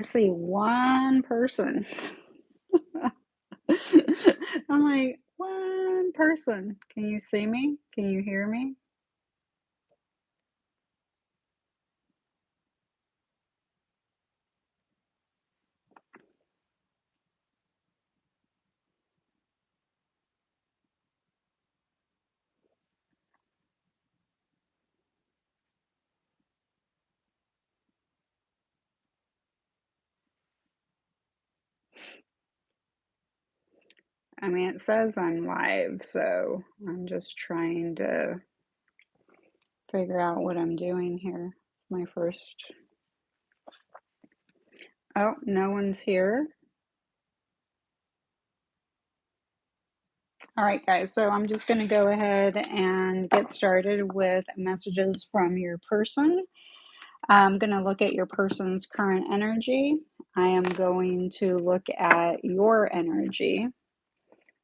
I see one person. I'm like, one person. Can you see me? Can you hear me? I mean, it says I'm live, so I'm just trying to figure out what I'm doing here. My first. Oh, no one's here. All right, guys, so I'm just going to go ahead and get started with messages from your person. I'm going to look at your person's current energy. I am going to look at your energy.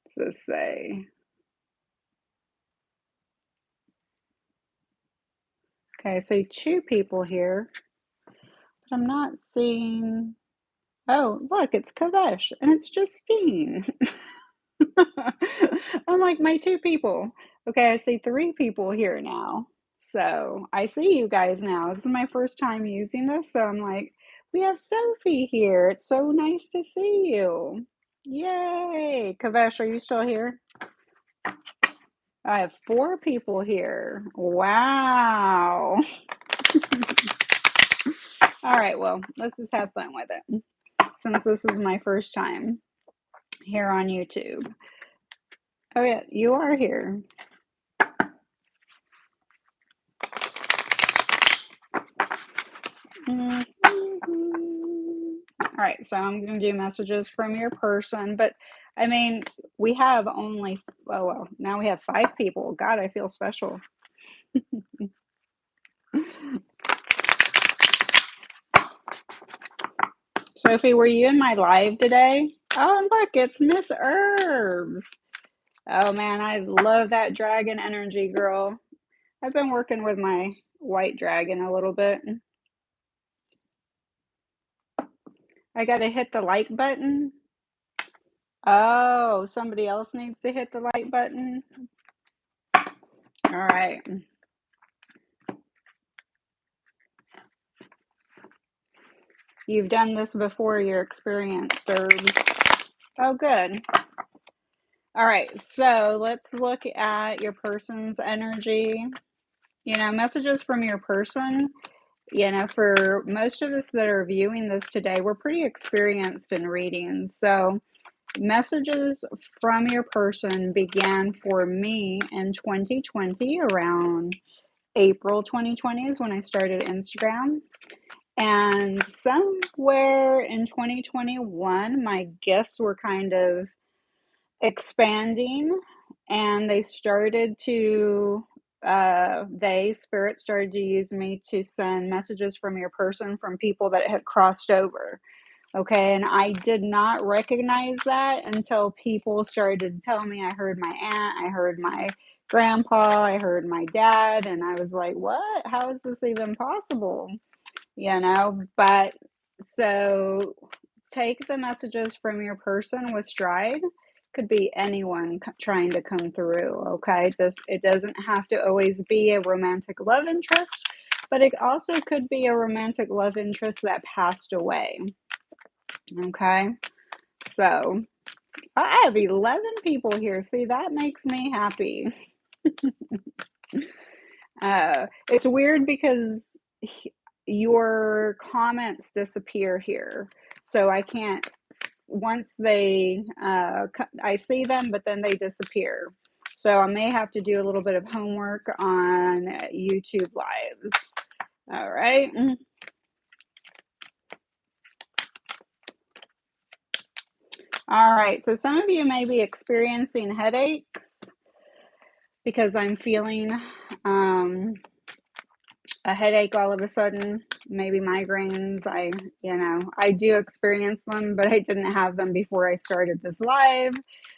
So say, okay, I see two people here, but I'm not seeing. Oh, look, it's Kavesh and it's Justine. I'm like, my two people. Okay, I see three people here now. So I see you guys now. This is my first time using this. So I'm like, we have Sophie here. It's so nice to see you. Yay. Kavesh, are you still here? I have four people here. Wow. All right, well, let's just have fun with it since this is my first time here on YouTube. Oh, yeah, you are here. All right, so I'm going to do messages from your person, but I mean, we have only, oh, well, now we have five people. God, I feel special. Sophie, were you in my live today? Oh, look, it's Miss Herbs. Oh man, I love that dragon energy, girl. I've been working with my white dragon a little bit. I got to hit the like button. Oh, somebody else needs to hit the like button. All right. You've done this before, you're experienced, Herbs. Oh, good. All right, so let's look at your person's energy. You know, messages from your person. You know, for most of us that are viewing this today, we're pretty experienced in readings. So, messages from your person began for me in 2020, around April 2020 is when I started Instagram. And somewhere in 2021, my gifts were kind of expanding and they started to, Spirit started to use me to send messages from your person from people that had crossed over. Okay, and I did not recognize that until people started to tell me. I heard my aunt, I heard my grandpa, I heard my dad, and I was like, what? How is this even possible? You know, but so take the messages from your person with stride. Could be anyone trying to come through. Okay, just it doesn't have to always be a romantic love interest, but it also could be a romantic love interest that passed away. Okay, so I have 11 people here. See, that makes me happy. It's weird because your comments disappear here. So I can't, once they, I see them, but then they disappear. So I may have to do a little bit of homework on YouTube Lives. All right. All right. So some of you may be experiencing headaches because I'm feeling a headache all of a sudden, maybe migraines. I do experience them, but I didn't have them before I started this live.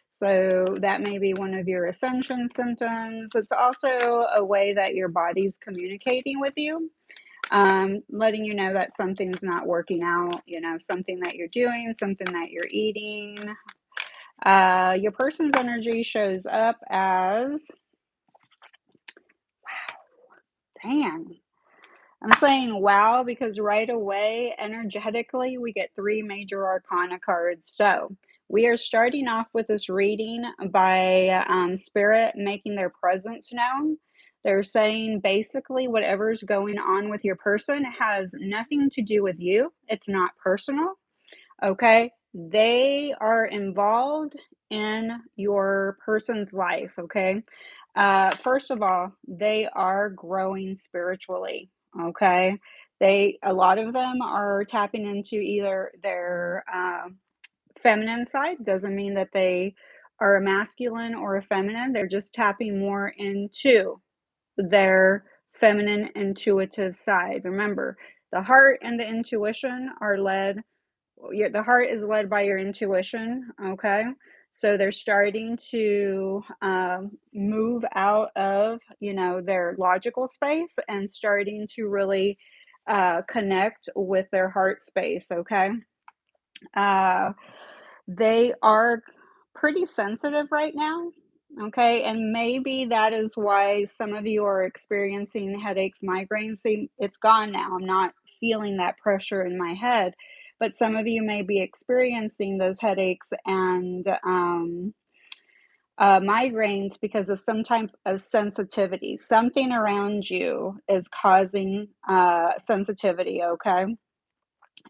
So that may be one of your ascension symptoms. It's also a way that your body's communicating with you. letting you know that something's not working out, something that you're doing, something that you're eating. Your person's energy shows up as, damn. I'm saying wow because right away, energetically, we get three major arcana cards. So we are starting off with this reading by Spirit making their presence known. They're saying basically whatever's going on with your person has nothing to do with you. It's not personal. Okay. They are involved in your person's life. Okay. First of all, they are growing spiritually. Okay. A lot of them are tapping into either their feminine side, doesn't mean that they are a masculine or a feminine. They're just tapping more into their feminine intuitive side. Remember, the heart and the intuition are led the heart is led by your intuition. Okay, so they're starting to move out of their logical space and starting to really connect with their heart space. Okay, uh, they are pretty sensitive right now. Okay, and maybe that is why some of you are experiencing headaches, migraines. See, it's gone now. I'm not feeling that pressure in my head, but some of you may be experiencing those headaches and migraines because of some type of sensitivity. Something around you is causing sensitivity, okay?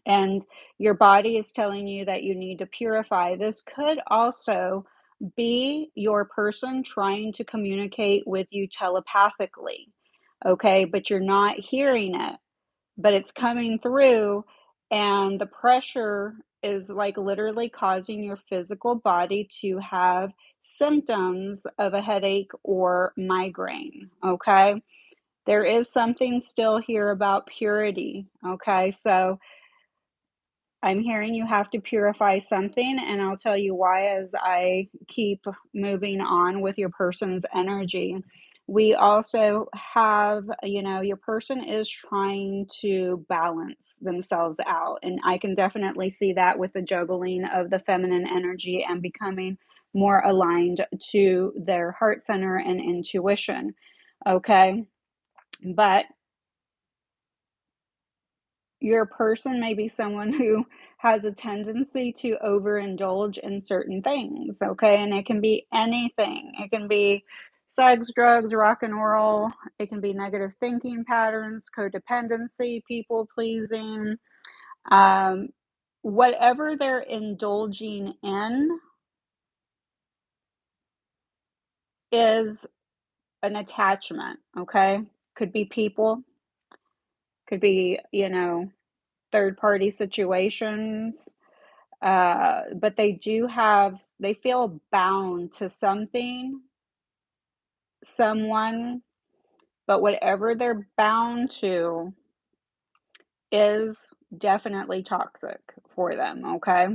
And your body is telling you that you need to purify. This could also be your person trying to communicate with you telepathically, okay? But you're not hearing it, but it's coming through, and the pressure is like literally causing your physical body to have symptoms of a headache or migraine, okay? There is something still here about purity, okay? So I'm hearing you have to purify something, and I'll tell you why as I keep moving on with your person's energy. We also have, your person is trying to balance themselves out, and I can definitely see that with the juggling of the feminine energy and becoming more aligned to their heart center and intuition. Okay. But your person may be someone who has a tendency to overindulge in certain things, okay? And it can be anything. It can be sex, drugs, rock and roll. It can be negative thinking patterns, codependency, people pleasing. Um, Whatever they're indulging in is an attachment, okay? Could be people, could be, third party situations. But they feel bound to something, someone, but whatever they're bound to is definitely toxic for them, okay?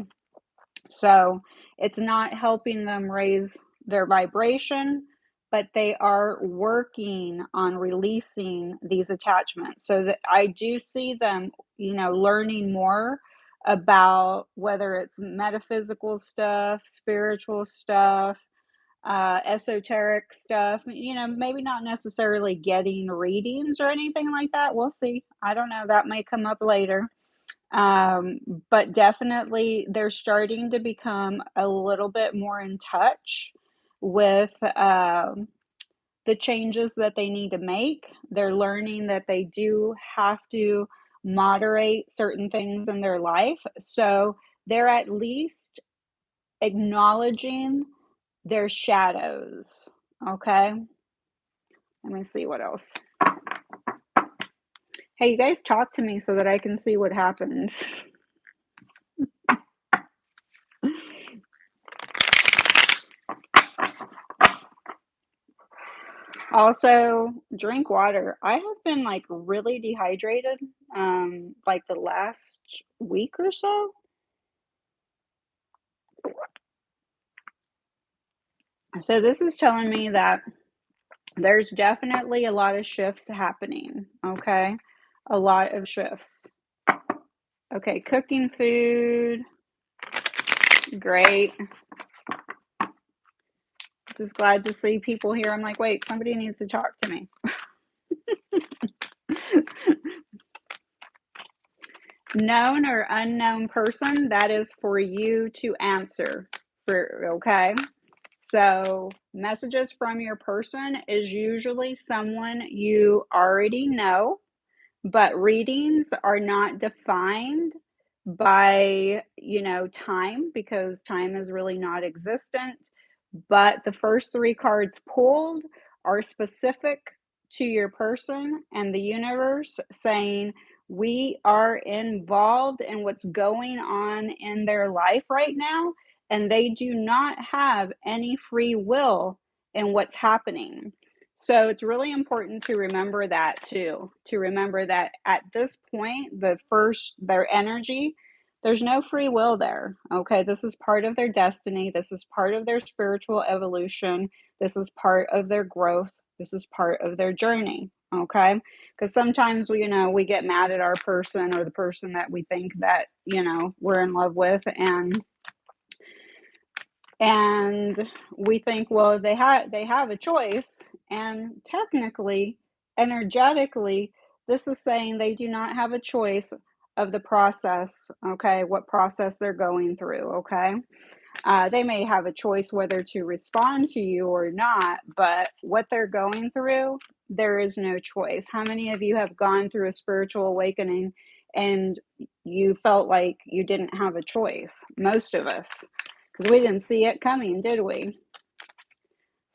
So it's not helping them raise their vibration, but they are working on releasing these attachments. So that I do see them, learning more about whether it's metaphysical stuff, spiritual stuff, esoteric stuff, maybe not necessarily getting readings or anything like that. We'll see. I don't know. That may come up later. Um, but definitely they're starting to become a little bit more in touch with the changes that they need to make. They're learning that they do have to moderate certain things in their life. So they're at least acknowledging their shadows. Okay. Let me see what else. Hey, you guys talk to me so that I can see what happens. Also, drink water. I have been like really dehydrated, like the last week or so. So this is telling me that there's definitely a lot of shifts happening. Okay. A lot of shifts. Okay, cooking food. Great. Just glad to see people here. I'm like, wait, somebody needs to talk to me. Known or unknown person, that is for you to answer. Okay? So, messages from your person is usually someone you already know, but readings are not defined by, time, because time is really not existent. But the first three cards pulled are specific to your person and the universe, saying we are involved in what's going on in their life right now, and they do not have any free will in what's happening. So it's really important to remember that too, to remember that at this point, their energy, there's no free will there. Okay. This is part of their destiny. This is part of their spiritual evolution. This is part of their growth. This is part of their journey. Okay. Because sometimes we get mad at our person, or the person that we think that, we're in love with, and we think, well, they have a choice, and technically, energetically, this is saying they do not have a choice of the process. Okay, what process they're going through. Okay, they may have a choice whether to respond to you or not, but what they're going through, there is no choice. How many of you have gone through a spiritual awakening and you felt like you didn't have a choice? Most of us, because we didn't see it coming, did we?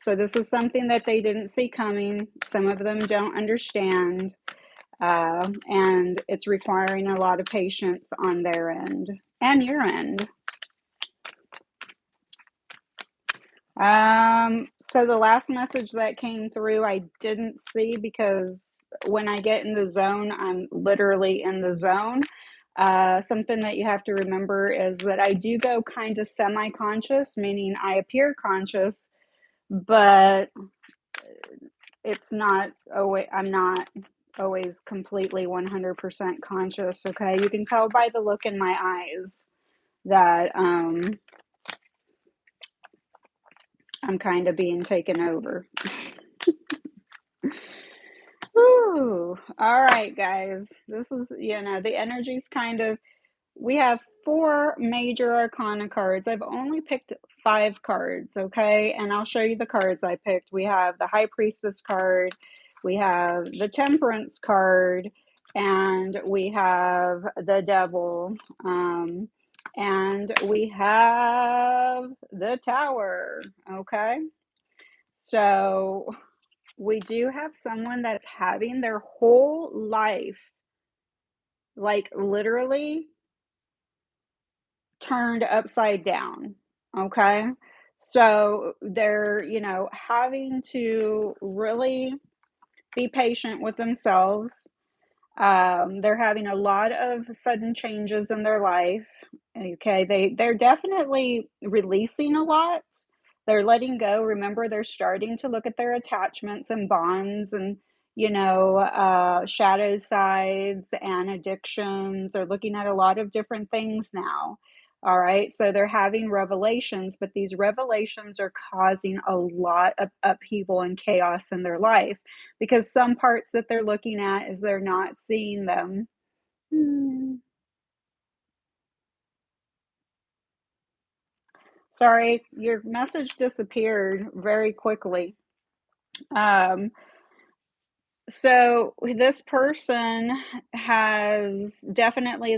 So this is something that they didn't see coming. Some of them don't understand, and it's requiring a lot of patience on their end and your end. So the last message that came through, I didn't see, because when I get in the zone, I'm literally in the zone. Something that you have to remember is that I do go kind of semi-conscious, meaning I appear conscious, but it's not always, I'm not always completely 100% conscious. Okay. You can tell by the look in my eyes that, I'm kind of being taken over. Whew. All right, guys. This is, the energy's kind of, we have 4 major arcana cards. I've only picked 5 cards, okay? And I'll show you the cards I picked. We have the High Priestess card, we have the Temperance card, and we have the Devil, and we have the Tower, okay? So we do have someone that's having their whole life, like, literally turned upside down. Okay. So they're, having to really be patient with themselves. They're having a lot of sudden changes in their life. Okay, they're definitely releasing a lot. They're letting go. Remember, they're starting to look at their attachments and bonds, and shadow sides and addictions. They're looking at a lot of different things now. All right, so they're having revelations, but these revelations are causing a lot of upheaval and chaos in their life, because some parts that they're looking at is they're not seeing them. Sorry, your message disappeared very quickly. Um, so this person is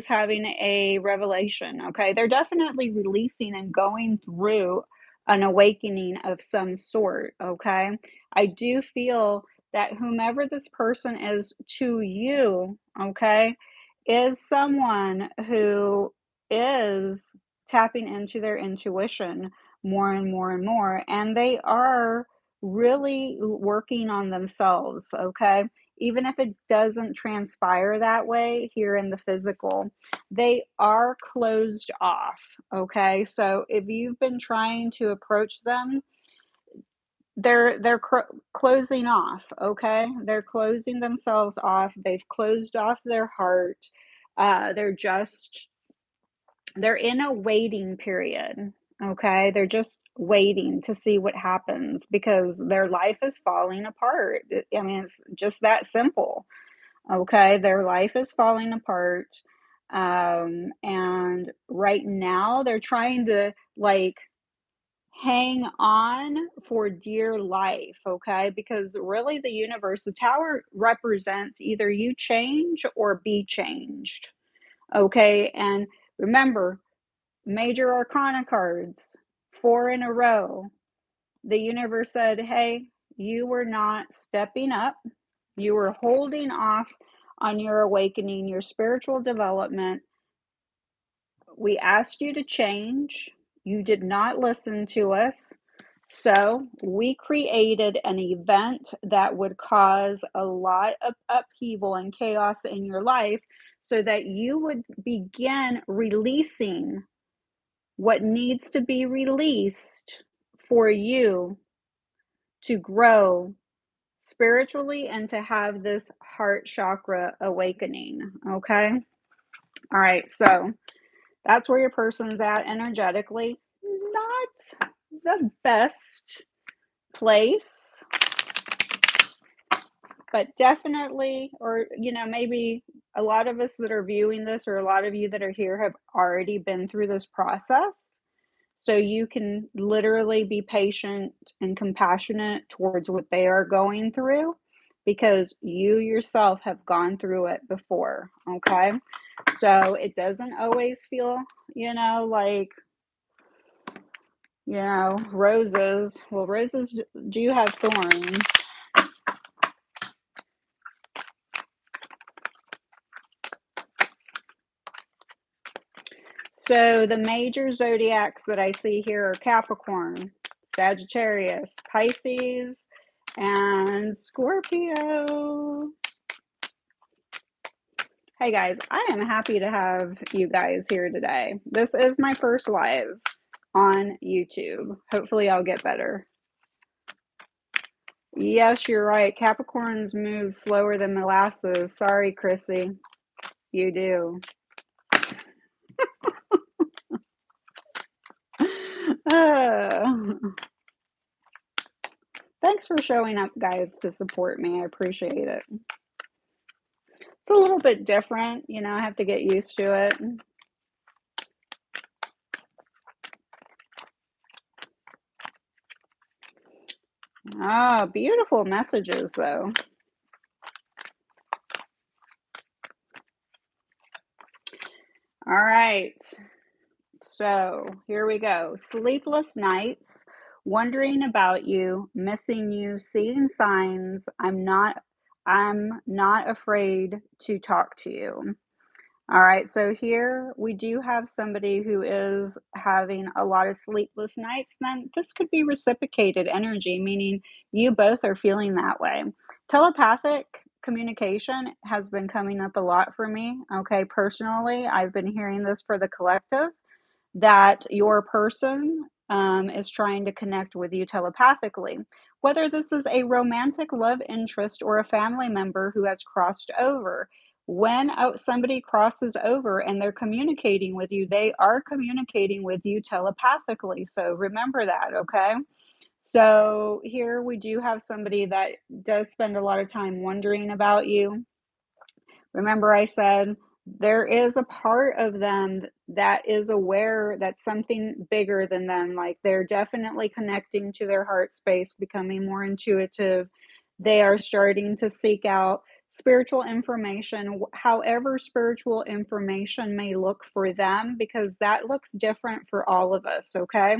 having a revelation. Okay, they're definitely releasing and going through an awakening of some sort. Okay, I do feel that whomever this person is to you, okay, is someone who is tapping into their intuition more and more and more, and they are really working on themselves. Okay, even if it doesn't transpire that way here in the physical, they are closed off. Okay, so if you've been trying to approach them, they're closing off, okay? They're closing themselves off. They've closed off their heart. They're just they're in a waiting period, okay? They're just waiting to see what happens because their life is falling apart. I mean, it's just that simple, okay? Their life is falling apart. And right now they're trying to like hang on for dear life, okay? Because really, the universe, the tower represents either you change or be changed, okay? And remember, major arcana cards, 4 in a row. The universe said, hey, you were not stepping up. You were holding off on your awakening, your spiritual development. We asked you to change. You did not listen to us. So we created an event that would cause a lot of upheaval and chaos in your life so that you would begin releasing what needs to be released for you to grow spiritually and to have this heart chakra awakening. Okay. All right. So that's where your person's at energetically. Not the best place, but definitely, or, maybe a lot of us that are viewing this, or a lot of you that are here, have already been through this process. So you can literally be patient and compassionate towards what they are going through because you yourself have gone through it before. Okay. So it doesn't always feel, like, roses. Well, roses do have thorns. So the major zodiacs that I see here are Capricorn, Sagittarius, Pisces, and Scorpio. Hey guys, I am happy to have you guys here today. This is my first live on YouTube. Hopefully I'll get better. Yes, you're right. Capricorns move slower than molasses. Sorry, Chrissy. You do. Thanks for showing up, guys, to support me. I appreciate it. It's a little bit different, I have to get used to it. Ah, beautiful messages, though. All right. So here we go. Sleepless nights, wondering about you, missing you, seeing signs. I'm not afraid to talk to you. All right, so here we do have somebody who is having a lot of sleepless nights. Then this could be reciprocated energy, meaning you both are feeling that way. Telepathic communication has been coming up a lot for me. Okay, personally, I've been hearing this for the collective that your person is trying to connect with you telepathically. Whether this is a romantic love interest or a family member who has crossed over. When somebody crosses over and they're communicating with you, they are communicating with you telepathically. So remember that, okay? So here we do have somebody that does spend a lot of time wondering about you. Remember, I said there is a part of them that is aware that something bigger than them, like they're definitely connecting to their heart space, becoming more intuitive. They are starting to seek out spiritual information, however, spiritual information may look for them, because that looks different for all of us, okay?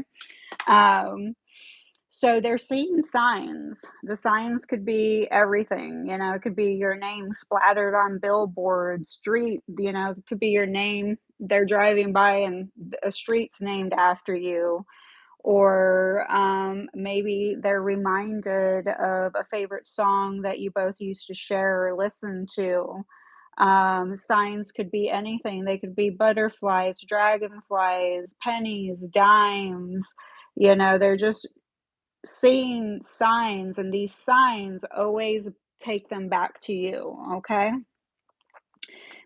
So they're seeing signs. The signs could be everything, it could be your name splattered on billboards, street, it could be your name. They're driving by and a street's named after you. Or maybe they're reminded of a favorite song that you both used to share or listen to. Signs could be anything. They could be butterflies, dragonflies, pennies, dimes. They're just seeing signs, and these signs always take them back to you, okay?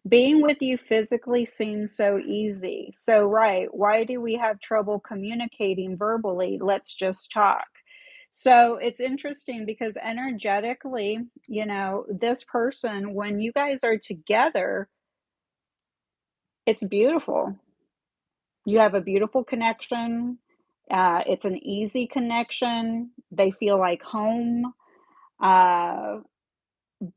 Being with you physically seems so easy. So, right, why do we have trouble communicating verbally? Let's just talk. So, it's interesting because energetically, this person, when you guys are together, it's beautiful. You have a beautiful connection. It's an easy connection. They feel like home. Uh,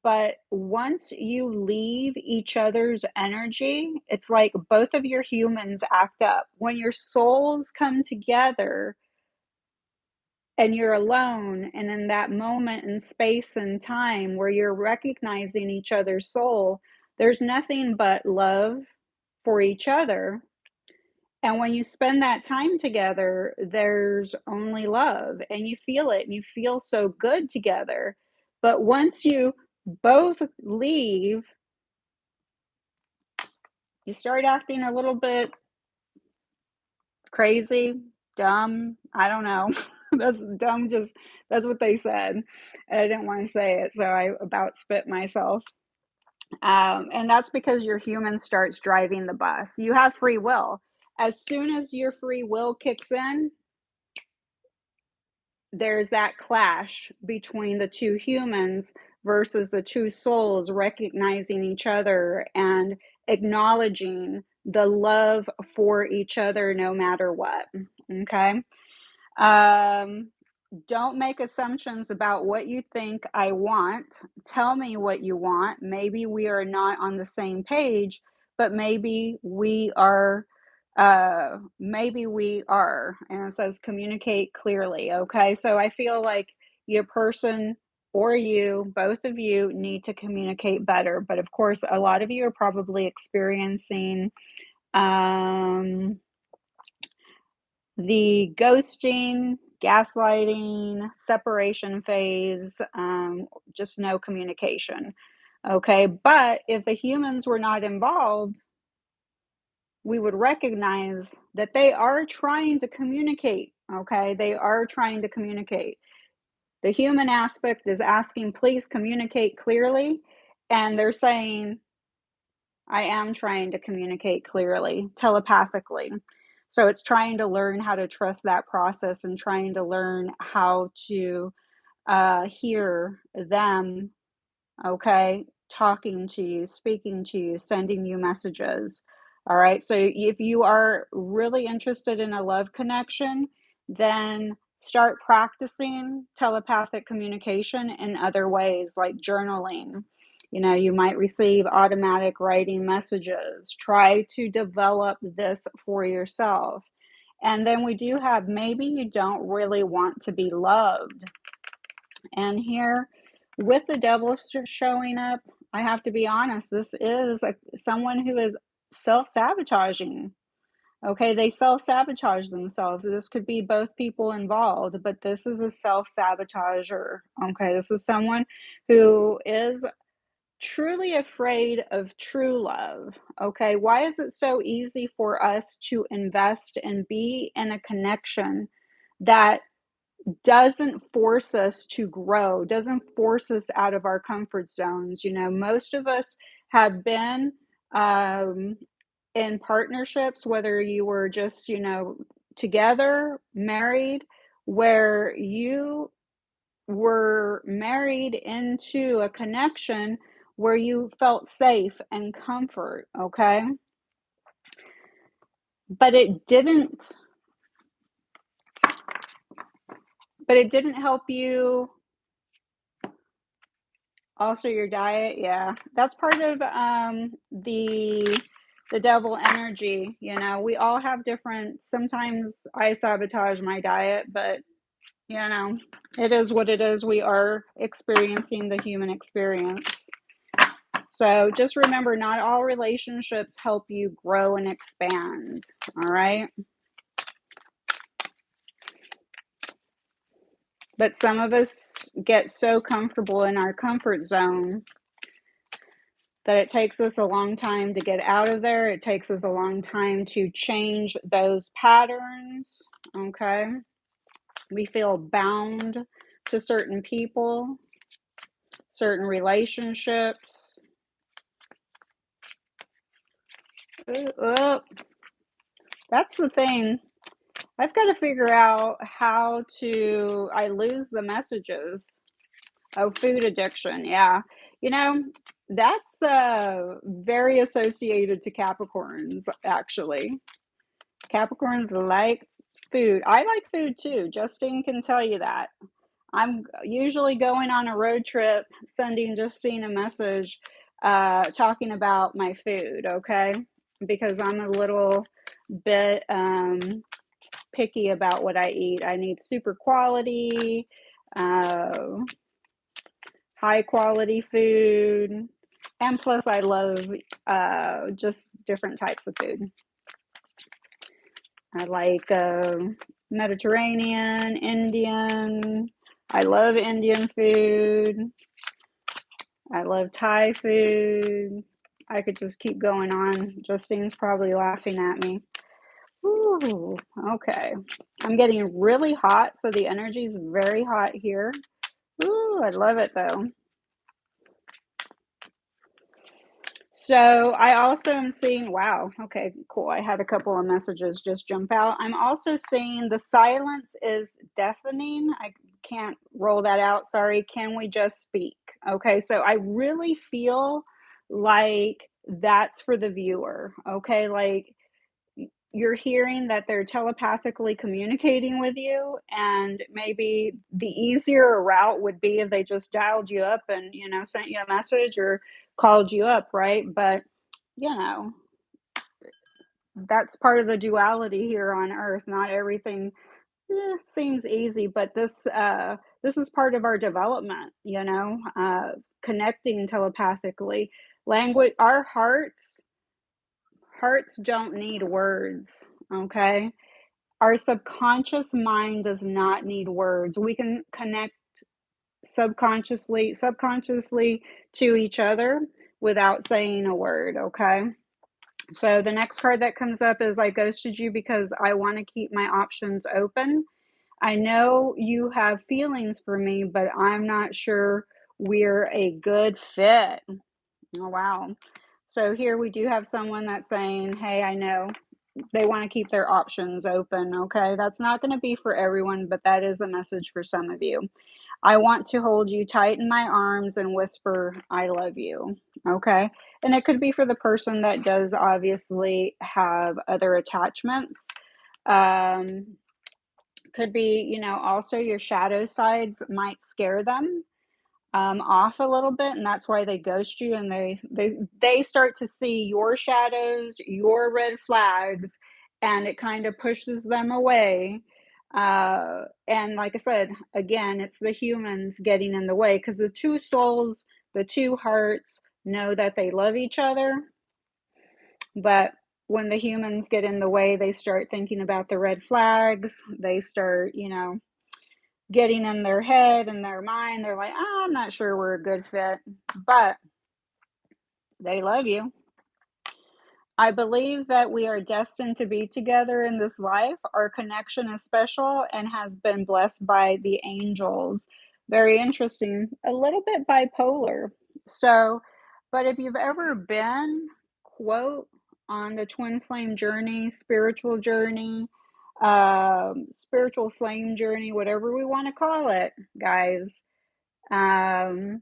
But once you leave each other's energy, it's like both of your humans act up. When your souls come together and you're alone, and in that moment in space and time where you're recognizing each other's soul, there's nothing but love for each other. And when you spend that time together, there's only love, and you feel it, and you feel so good together. But once you both leave, you start acting a little bit crazy, dumb. I don't know. That's dumb, just that's what they said. I didn't want to say it, so I about spit myself. And that's because your human starts driving the bus. You have free will. As soon as your free will kicks in, there's that clash between the two humans versus the two souls recognizing each other and acknowledging the love for each other no matter what. Okay. Um, don't make assumptions about what you think I want. Tell me what you want. Maybe we are not on the same page, but maybe we are. Maybe we are. And it says communicate clearly. Okay. So I feel like your person or you, both of you, need to communicate better. But of course, a lot of you are probably experiencing um, the ghosting, gaslighting, separation phase, just no communication. Okay. But if the humans were not involved, we would recognize that they are trying to communicate. Okay. They are trying to communicate. The human aspect is asking, please communicate clearly. And they're saying, I am trying to communicate clearly, telepathically. So it's trying to learn how to trust that process and trying to learn how to hear them, okay, talking to you, speaking to you, sending you messages. All right. So if you are really interested in a love connection, then start practicing telepathic communication in other ways like journaling. You might receive automatic writing messages. Try to develop this for yourself. And then we do have maybe you don't really want to be loved. And here, with the devil showing up, I have to be honest, this is someone who is self sabotaging. Okay, they self sabotage themselves. This could be both people involved, but this is a self sabotager. Okay, this is someone who is truly afraid of true love. Okay, why is it so easy for us to invest and be in a connection that doesn't force us to grow, doesn't force us out of our comfort zones? Most of us have been um, in partnerships, whether you were just, together, married, where you were married into a connection where you felt safe and comfort, okay? But it didn't help you also your diet. Yeah. That's part of the devil energy. We all have different, sometimes I sabotage my diet, but it is what it is. We are experiencing the human experience. So just remember, not all relationships help you grow and expand. All right. But some of us get so comfortable in our comfort zone that it takes us a long time to get out of there. It takes us a long time to change those patterns. Okay. We feel bound to certain people, certain relationships. Oh, that's the thing. I've got to figure out how to. I lose the messages. Oh, food addiction. Yeah. You know, that's very associated to Capricorns, actually. Capricorns like food. I like food too. Justine can tell you that. I'm usually going on a road trip, sending Justine a message talking about my food, okay? Because I'm a little bit picky about what I eat. I need super quality, uh, high quality food. And plus, I love just different types of food. I like Mediterranean, Indian. I love Indian food. I love Thai food. I could just keep going on. Justine's probably laughing at me. Ooh, okay. I'm getting really hot, so the energy is very hot here. Ooh, I love it though. So I also am seeing, wow, okay, cool. I had a couple of messages just jump out. I'm also seeing the silence is deafening. I can't roll that out. Sorry. Can we just speak? Okay. So I really feel like that's for the viewer. Okay. Like you're hearing that they're telepathically communicating with you, and maybe the easier route would be if they just dialed you up and sent you a message or called you up, right? But you know that's part of the duality here on earth. Not everything seems easy, but this is part of our development, connecting telepathically. Language, our hearts don't need words, okay? Our subconscious mind does not need words. We can connect subconsciously to each other without saying a word, okay? So the next card that comes up is I ghosted you because I want to keep my options open. I know you have feelings for me, but I'm not sure we're a good fit. Oh, wow. So here we do have someone that's saying, hey, I know they want to keep their options open. Okay. That's not going to be for everyone, but that is a message for some of you. I want to hold you tight in my arms and whisper, I love you. Okay. And it could be for the person that does obviously have other attachments. Could be, also your shadow sides might scare them off a little bit, and that's why they ghost you, and they start to see your shadows, your red flags, and it kind of pushes them away. And like I said, again, it's the humans getting in the way, because the two souls, the two hearts know that they love each other, but when the humans get in the way, they start thinking about the red flags. They start, getting in their head and their mind. They're like, oh, I'm not sure we're a good fit, but they love you. I believe that we are destined to be together in this life. Our connection is special and has been blessed by the angels. Very interesting. A little bit bipolar. So, but if you've ever been, quote, on the twin flame journey, spiritual flame journey, whatever we want to call it, guys, um,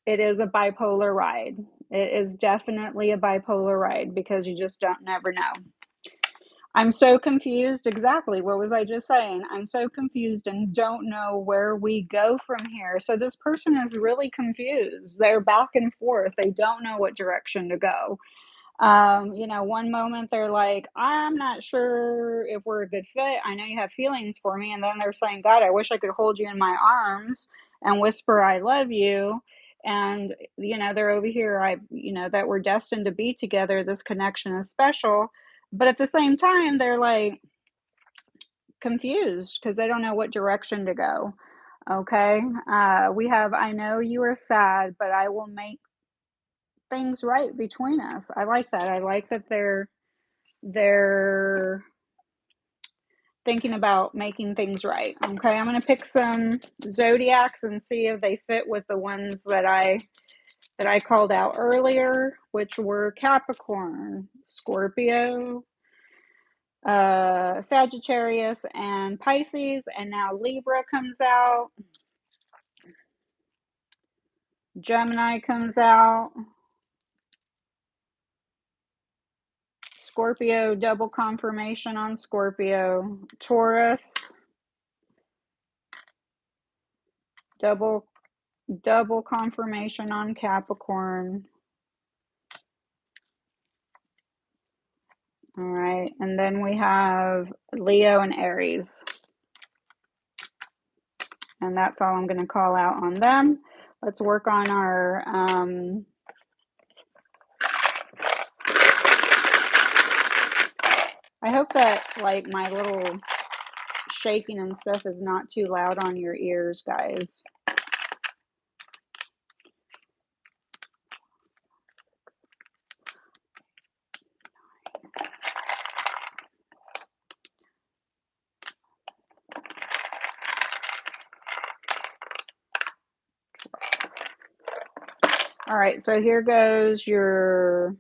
it is a bipolar ride. It is definitely a bipolar ride because you just don't never know. I'm so confused. Exactly. What was I just saying? I'm so confused and don't know where we go from here. So this person is really confused. They're back and forth. They don't know what direction to go. One moment they're like, I'm not sure if we're a good fit. I know you have feelings for me. And then they're saying, God, I wish I could hold you in my arms and whisper, I love you. And, they're over here, that we're destined to be together. This connection is special. But at the same time, they're like confused because they don't know what direction to go. Okay. We have, I know you are sad, but I will make things right between us. I like that. I like that they're thinking about making things right. Okay, I'm going to pick some zodiacs and see if they fit with the ones that I called out earlier, which were Capricorn, Scorpio, Sagittarius, and Pisces. And now Libra comes out, Gemini comes out, Scorpio, double confirmation on Scorpio, Taurus, double confirmation on Capricorn. All right, and then we have Leo and Aries. And that's all I'm going to call out on them. Let's work on our I hope that like my little shaking and stuff is not too loud on your ears, guys. All right, so here goes your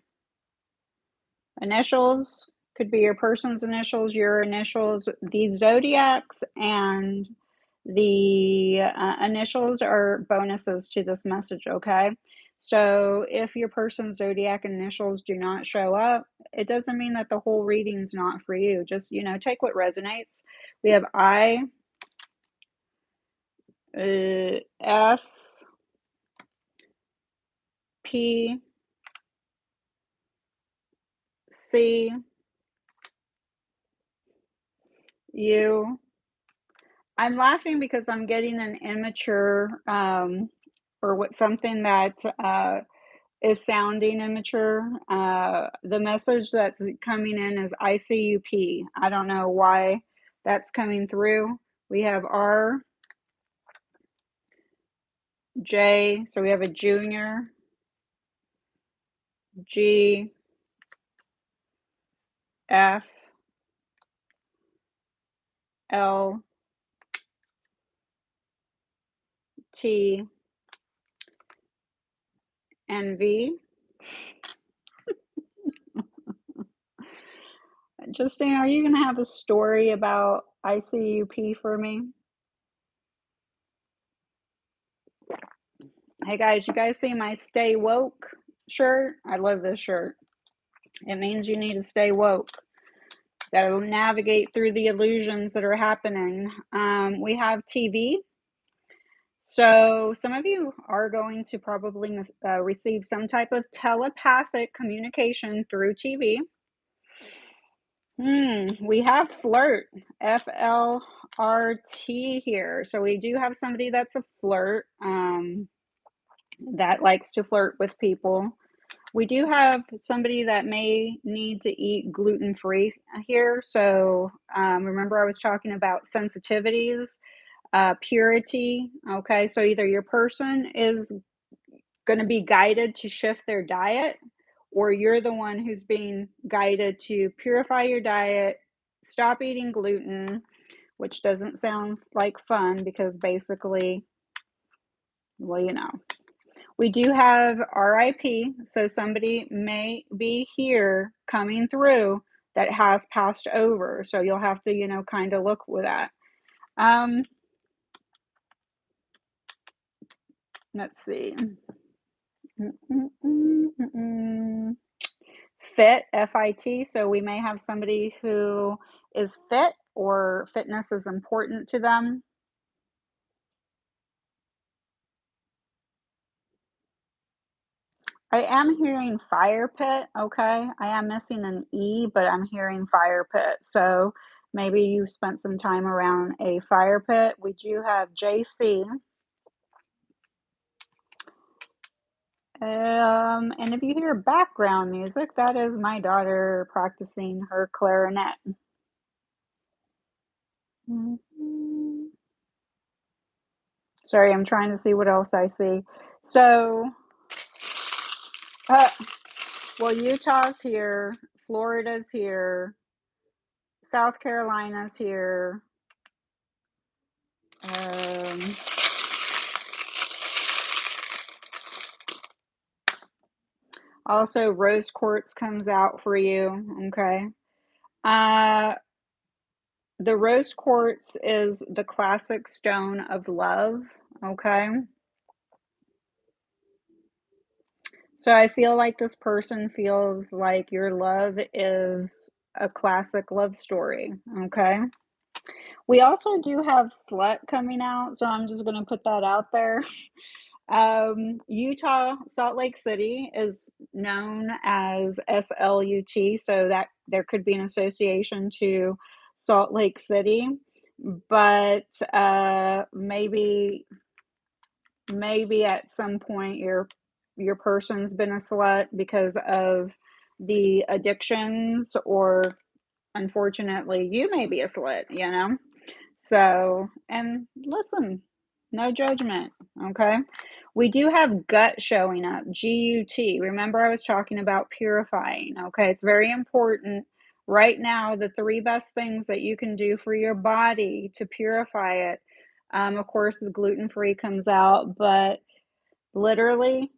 initials. Could be your person's initials, your initials. The zodiacs and the initials are bonuses to this message, okay? So if your person's zodiac initials do not show up, it doesn't mean that the whole reading's not for you. Just, take what resonates. We have I, S, P, C, U. I'm laughing because I'm getting an immature or something that is sounding immature. The message that's coming in is ICUP. I don't know why that's coming through. We have R, J, so we have a junior, G, F, L, T, and V. Justine, are you going to have a story about ICUP for me? Hey guys, you guys see my Stay Woke shirt? I love this shirt. It means you need to stay woke. Got to navigate through the illusions that are happening. We have TV. So some of you are going to probably receive some type of telepathic communication through TV. We have flirt, FLRT here. So we do have somebody that's a flirt, that likes to flirt with people. We do have somebody that may need to eat gluten-free here. So remember I was talking about sensitivities, purity. Okay, so either your person is going to be guided to shift their diet, or you're the one who's being guided to purify your diet, stop eating gluten, which doesn't sound like fun because basically, well, we do have RIP, so somebody may be here coming through that has passed over. So you'll have to, kind of look with that. Let's see. Fit, FIT. So we may have somebody who is fit or fitness is important to them. I am hearing fire pit, okay? I am missing an E, but I'm hearing fire pit. So maybe you spent some time around a fire pit. We do have JC. And if you hear background music, that is my daughter practicing her clarinet. Sorry, I'm trying to see what else I see. So, well, Utah's here, Florida's here, South Carolina's here. Also, rose quartz comes out for you, okay? The rose quartz is the classic stone of love, okay? So I feel like this person feels like your love is a classic love story, okay? We also do have slut coming out, so I'm just going to put that out there. Utah, Salt Lake City is known as SLUT, so that there could be an association to Salt Lake City, but maybe at some point your person's been a slut because of the addictions, or unfortunately you may be a slut, you know? So, and listen, no judgment, okay? We do have gut showing up, GUT. Remember, I was talking about purifying, okay? It's very important. Right now, the three best things that you can do for your body to purify it, of course, the gluten free comes out, but literally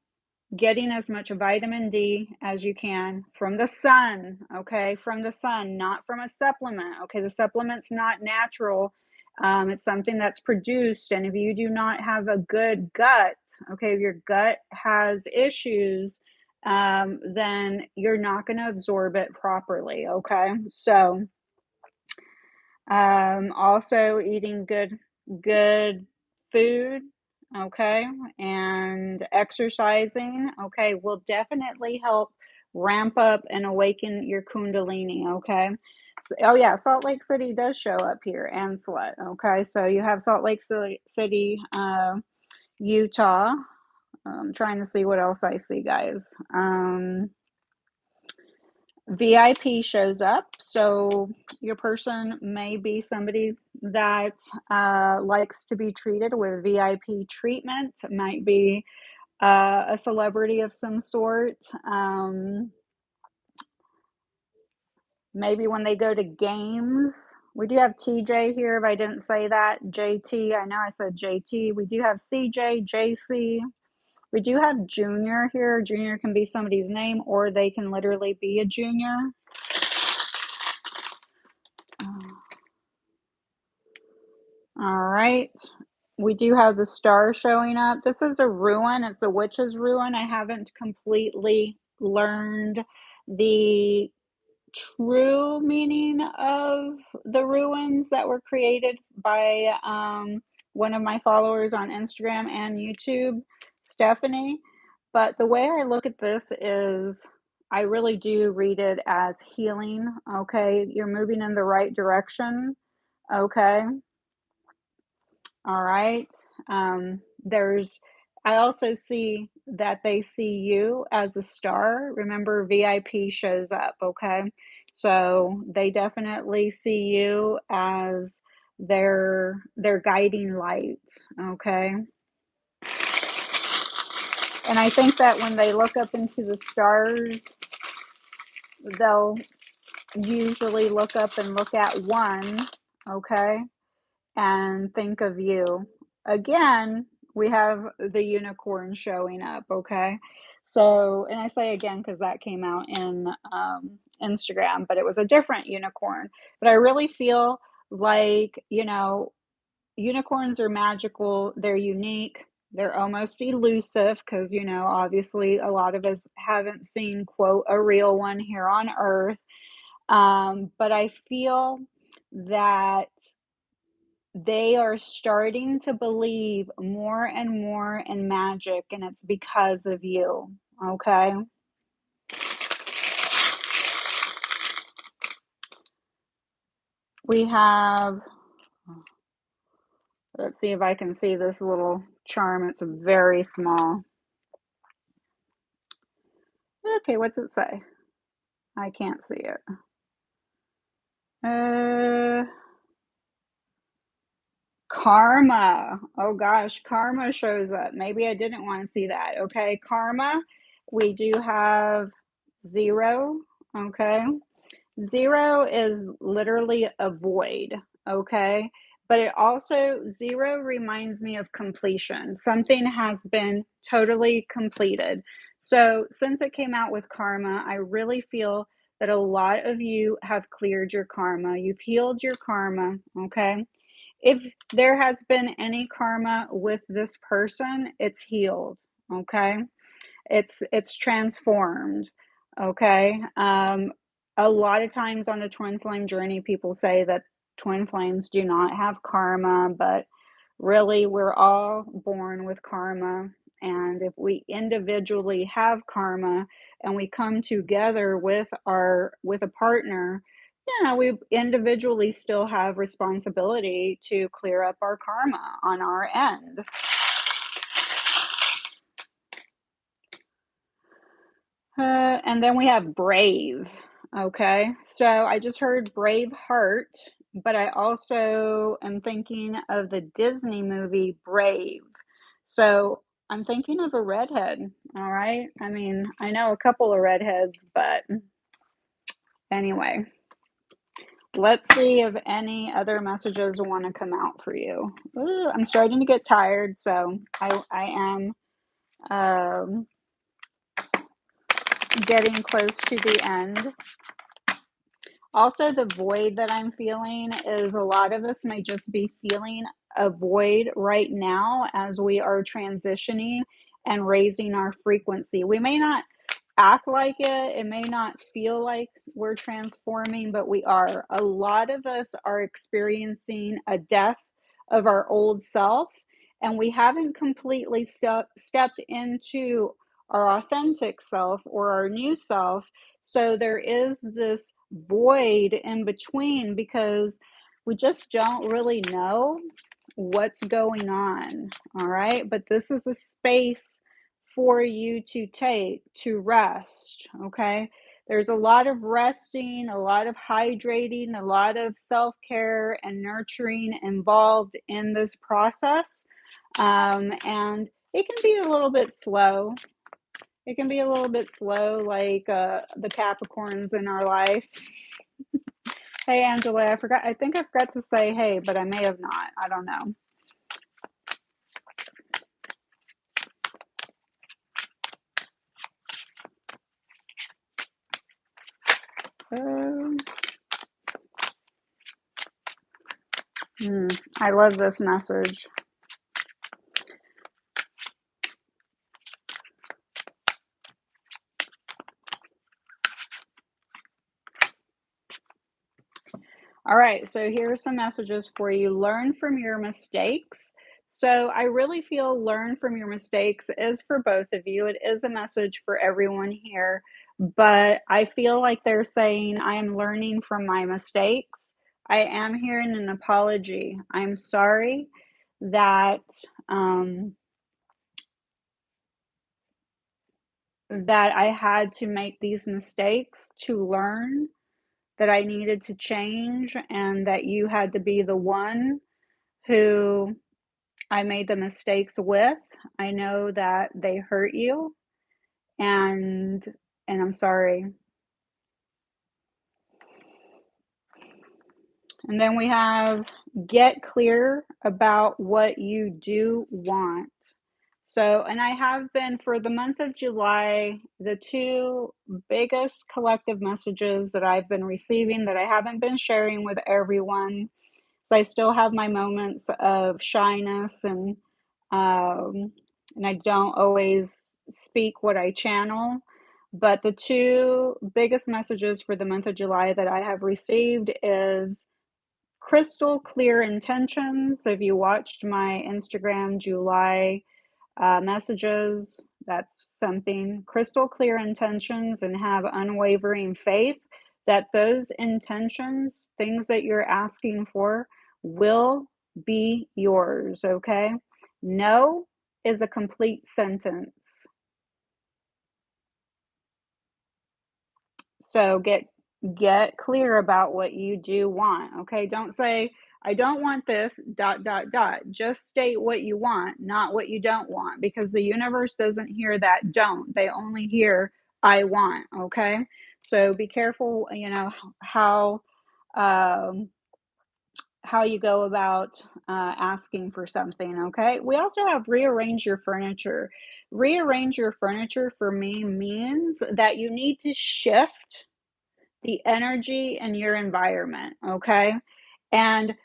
getting as much vitamin D as you can from the sun, okay? From the sun, not from a supplement, okay? The supplement's not natural. It's something that's produced. And if you do not have a good gut, okay, if your gut has issues, then you're not going to absorb it properly, okay? So, also eating good food, okay, and exercising, okay, will definitely help ramp up and awaken your kundalini, okay? So, oh yeah, Salt Lake City does show up here, and Slut, okay? So you have Salt Lake City, Utah. I'm trying to see what else I see, guys. VIP shows up. So your person may be somebody that likes to be treated with VIP treatment. It might be a celebrity of some sort. Maybe when they go to games. We do have TJ here, if I didn't say that. JT, I know I said JT. We do have CJ, JC. We do have Junior here. Junior can be somebody's name, or they can literally be a junior. All right. We do have the star showing up. This is a ruin. It's a witch's ruin. I haven't completely learned the true meaning of the ruins that were created by one of my followers on Instagram and YouTube, Stephanie. But the way I look at this is I really do read it as healing. Okay. You're moving in the right direction. Okay. All right. I also see that they see you as a star. Remember, VIP shows up, okay? So they definitely see you as their guiding light, okay? And I think that when they look up into the stars, they'll usually look up and look at one, okay? And think of you. Again, we have the unicorn showing up, okay? So, and I say again because that came out in Instagram, but it was a different unicorn. But I really feel like, unicorns are magical, they're unique, they're almost elusive because, obviously a lot of us haven't seen, quote, a real one here on Earth. But I feel that they are starting to believe more and more in magic, and it's because of you, okay? We have, let's see if I can see this little charm. It's very small. Okay, what's it say? I can't see it. Karma. Oh gosh, karma shows up. Maybe I didn't want to see that. Okay, karma. We do have 0. Okay. 0 is literally a void, okay? But it also 0 reminds me of completion. Something has been totally completed. So, since it came out with karma, I really feel that a lot of you have cleared your karma. You've healed your karma, okay? If there has been any karma with this person, it's healed, okay? It's transformed, okay? A lot of times on the twin flame journey, people say that twin flames do not have karma, but really, we're all born with karma. And if we individually have karma and we come together with a partner, we individually still have responsibility to clear up our karma on our end. And then we have brave. Okay. So I just heard brave heart, but I also am thinking of the Disney movie Brave. So I'm thinking of a redhead. All right. I mean, I know a couple of redheads, but anyway, let's see if any other messages want to come out for you. Ooh, I'm starting to get tired, so I am getting close to the end. Also, the void that I'm feeling is a lot of us may just be feeling a void right now as we are transitioning and raising our frequency. We may not act like it, it may not feel like we're transforming, but we are. A lot of us are experiencing a death of our old self, and we haven't completely stepped into our authentic self or our new self. So there is this void in between because we just don't really know what's going on. All right. But this is a space for you to take to rest. Okay. There's a lot of resting, a lot of hydrating, a lot of self care and nurturing involved in this process. And it can be a little bit slow. It can be a little bit slow, like the Capricorns in our life. Hey, Angela, I think I forgot to say hey, but I may have not. I don't know. I love this message. All right, so here are some messages for you. Learn from your mistakes. So I really feel learn from your mistakes is for both of you. It is a message for everyone here, but I feel like they're saying I am learning from my mistakes. I am hearing an apology. I'm sorry that that I had to make these mistakes to learn, that I needed to change, and that you had to be the one who I made the mistakes with. I know that they hurt you, and I'm sorry. And then we have get clear about what you do want. So, and I have been for the month of July, the two biggest collective messages that I've been receiving that I haven't been sharing with everyone. So I still have my moments of shyness and I don't always speak what I channel. But the two biggest messages for the month of July that I have received is crystal clear intentions. If you watched my Instagram July messages, that's something. Crystal clear intentions and have unwavering faith that those intentions, things that you're asking for, will be yours, okay? No is a complete sentence. So get clear about what you do want, okay? Don't say I don't want this dot dot dot. Just state what you want, not what you don't want, because the universe doesn't hear that don't. They only hear I want, okay? So be careful, um, how you go about asking for something, okay? We also have rearrange your furniture. Rearrange your furniture for me means that you need to shift the energy in your environment, okay? And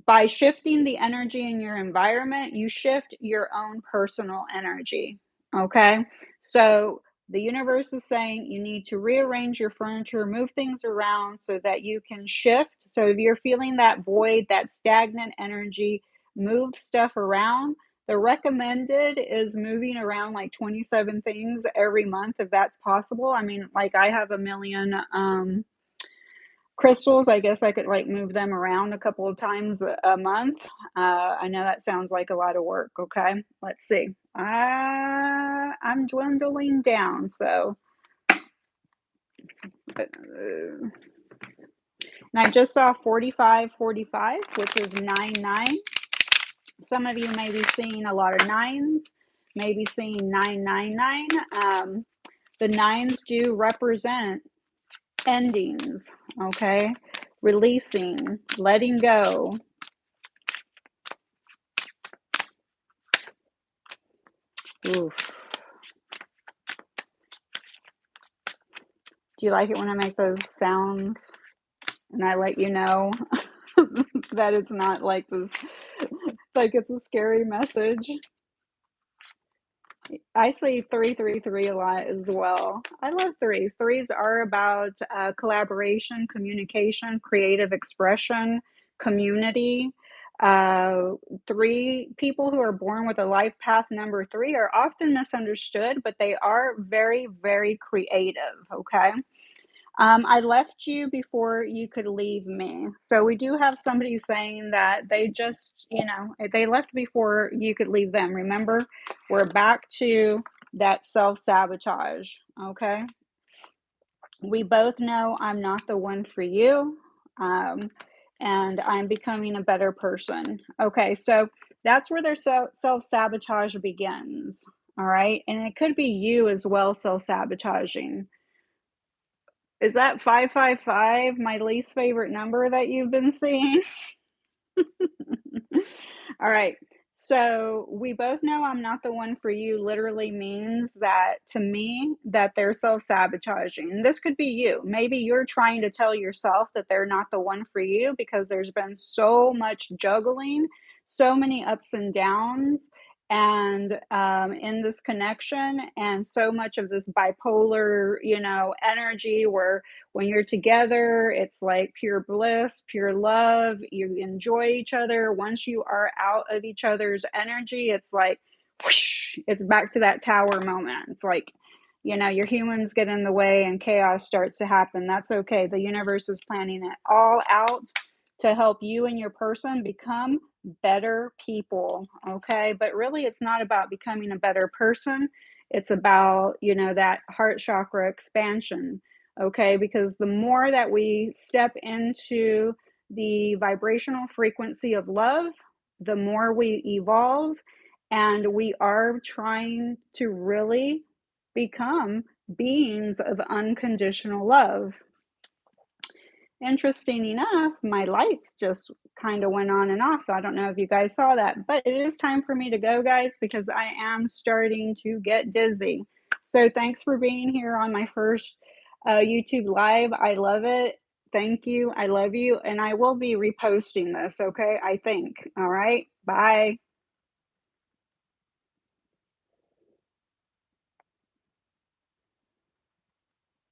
by shifting the energy in your environment, you shift your own personal energy. Okay. So the universe is saying you need to rearrange your furniture, move things around so that you can shift. So if you're feeling that void, that stagnant energy, move stuff around. The recommended is moving around like 27 things every month if that's possible. I mean, like I have a million crystals. I guess I could like move them around a couple of times a month. I know that sounds like a lot of work. Okay, let's see. I'm dwindling down. So, and I just saw 4545, which is 99. Some of you may be seeing a lot of nines, maybe seeing 999. The nines do represent endings. Okay, releasing, letting go. Oof. Do you like it when I make those sounds and I let you know that it's not like this, like it's a scary message? I say 333 a lot as well. I love threes. Threes are about collaboration, communication, creative expression, community. Uh, Three people who are born with a life path number three are often misunderstood, but they are very, very creative. Okay. I left you before you could leave me. So we do have somebody saying that they just, they left before you could leave them. Remember, we're back to that self sabotage. Okay. We both know I'm not the one for you. Um, and I'm becoming a better person. Okay. So that's where their self sabotage begins. All right. And it could be you as well, self sabotaging. Is that 555 my least favorite number that you've been seeing? All right. So we both know I'm not the one for you literally means that to me that they're self-sabotaging. This could be you. Maybe you're trying to tell yourself that they're not the one for you because there's been so much juggling, so many ups and downs, and in this connection, and so much of this bipolar, energy where when you're together, it's like pure bliss, pure love. You enjoy each other. Once you are out of each other's energy, it's like, whoosh, it's back to that tower moment. It's like, your humans get in the way and chaos starts to happen. That's okay. The universe is planning it all out to help you and your person become better people. Okay. But really, it's not about becoming a better person. It's about, that heart chakra expansion. Okay, because the more that we step into the vibrational frequency of love, the more we evolve, and we are trying to really become beings of unconditional love. Interesting enough, my lights just kind of went on and off. I don't know if you guys saw that, but it is time for me to go, guys, because I am starting to get dizzy. So thanks for being here on my first YouTube live. I love it. Thank you. I love you. And I will be reposting this, okay? I think. All right. Bye.